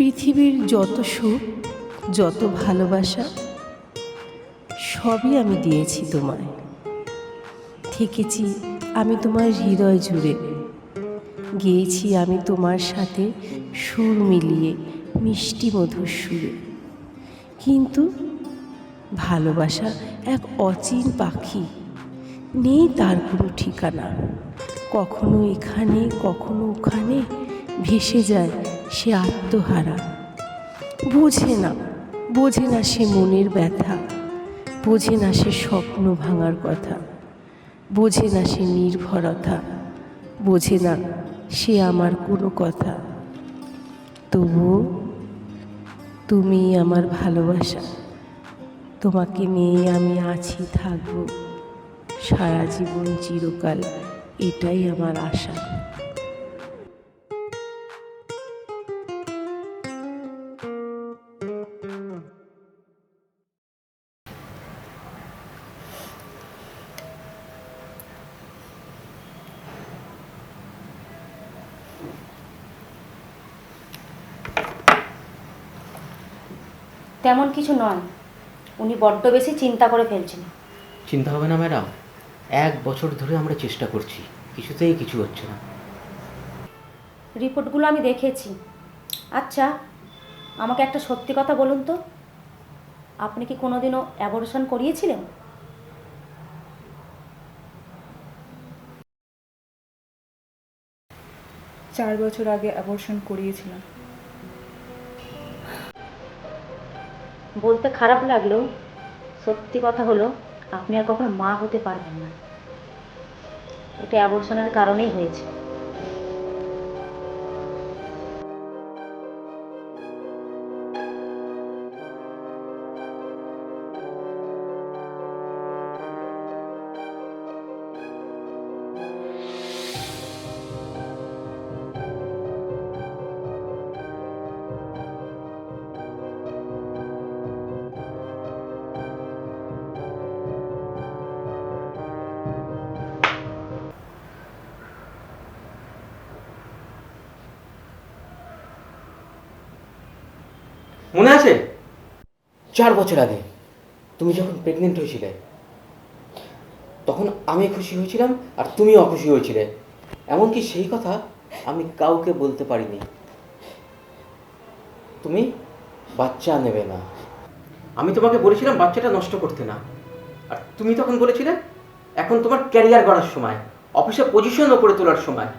পৃথিবীর যত সুখ, যত ভালোবাসা সবই আমি দিয়েছি তোমায়। থেকেছি আমি তোমার হৃদয় জুড়ে, গেয়েছি আমি তোমার সাথে সুর মিলিয়ে মিষ্টি মধুর সুরে। কিন্তু ভালোবাসা এক অচিন পাখি, নেই তার কোনো ঠিকানা। কখনো এখানে কখনো ওখানে ভেসে যায় সে আত্মহারা। বোঝে না সে মনের ব্যথা, বোঝে না সে স্বপ্ন ভাঙার কথা, বোঝে না সে নির্ভরতা, বোঝে না সে আমার কোনো কথা। তবুও তুমি আমার ভালোবাসা, তোমাকে নিয়ে আমি আছি থাকবো সারা জীবন চিরকাল, এটাই আমার আশা। তেমন কিছু নয়, উনি বড্ড বেশি চিন্তা করে ফেলছেন। চিন্তা হবে না ম্যাডাম, 1 বছর ধরে আমরা চেষ্টা করছি, কিছুতেই কিছু হচ্ছে না। রিপোর্টগুলো আমি দেখেছি। আচ্ছা, আমাকে একটা সত্যি কথা বলুন তো, আপনি কি কোনোদিনও অ্যাবর্শন করিয়েছিলেন? চার বছর আগে অ্যাবর্শন করিয়েছিলাম। বলতে খারাপ লাগলেও সত্যি কথা হলো, আপনি আর কখনো মা হতে পারবেন না। এটা অ্যাবর্শনের কারণেই হয়েছে। মনে আছে 4 বছর আগে তুমি যখন প্রেগনেন্ট হয়েছিলে, তখন আমি খুশি হয়েছিলাম আর তুমি অখুশি হয়েছিলে। এমনকি সেই কথা আমি কাউকে বলতে পারিনি। তুমি বাচ্চা নেবে না, আমি তোমাকে বলেছিলাম বাচ্চাটা নষ্ট করতে না। আর তুমি তখন বলেছিলে এখন তোমার ক্যারিয়ার গড়ার সময়, অফিসে পজিশন ওপরে তোলার সময়।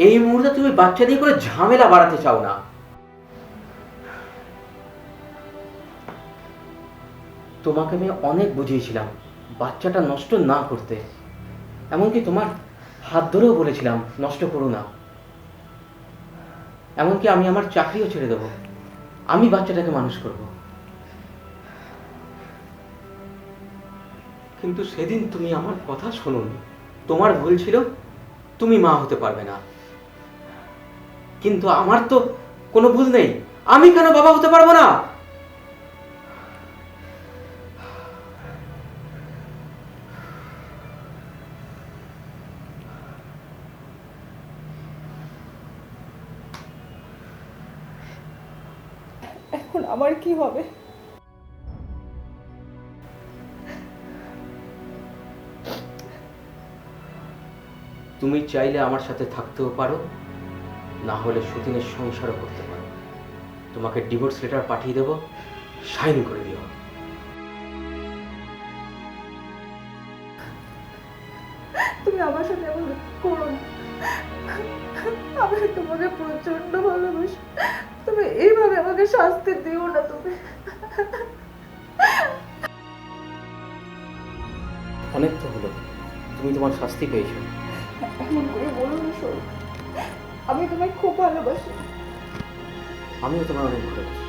এই মুহূর্তে তুমি বাচ্চা দিয়ে করে ঝামেলা বাড়াতে চাও না। তোমাকে আমি অনেক বুঝিয়েছিলাম বাচ্চাটা নষ্ট না করতে, এমনকি তোমার হাত ধরেও বলেছিলাম নষ্ট করো না। এমনকি আমি আমার চাকরিও ছেড়ে দেবো, আমি বাচ্চাটাকে মানুষ করব। কিন্তু সেদিন তুমি আমার কথা শোনোনি। তোমার ভুল ছিল, তুমি মা হতে পারবে না। কিন্তু আমার তো কোনো ভুল নেই, আমি কেন বাবা হতে পারবো না? এখন আমার কি হবে? তুমি চাইলে আমার সাথে থাকতেও পারো, না হলে সুদিনের সংসারও করতে পারো। তোমাকে ডিভোর্স লেটার পাঠিয়ে দেবো, সাইন করে দিও। তুমি আমার সাথে এমন করো না। আমি তোমাকে প্রচন্ড ভালোবাসি, তুমি এইভাবে আমাকে শাস্তি দিও না। তুমি অনেক তো হলো, তুমি তোমার শাস্তি পেয়েছো। এমন করে বলো না সৌরভ, আমি তোমায় খুব ভালোবাসি। আমিও তোমার অনেক ভালোবাসি।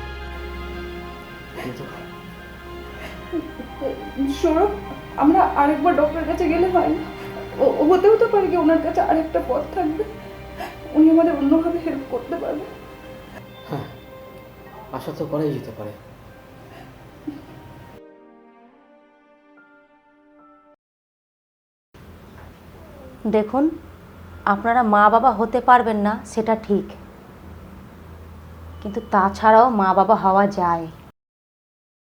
কিন্তু সৌরভ, আমরা আরেকবার ডক্টরের কাছে গেলে হয় না? হতেও তো পারে কি ওনার কাছে আরেকটা পথ থাকবে, উনি আমাদের অন্যভাবে হেল্প করতে পারবে। হ্যাঁ, আশা তো করাই যেতে পারে। দেখুন, আপনারা মা বাবা হতে পারবেন না সেটা ঠিক, কিন্তু তাছাড়াও মা বাবা হওয়া যায়।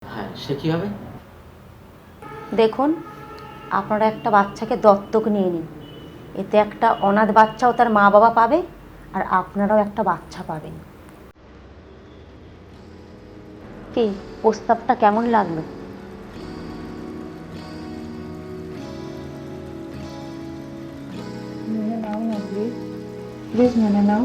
হ্যাঁ, সে কি হবে? দেখুন, আপনারা একটা বাচ্চাকে দত্তক নিয়ে নিন, এতে একটা অনাথ বাচ্চাও তার মা বাবা পাবে, আর আপনারাও একটা বাচ্চা পাবেন। কি প্রস্তাবটা কেমন লাগলো? মেনে নাও না প্লিজ, প্লিজ মেনে নাও।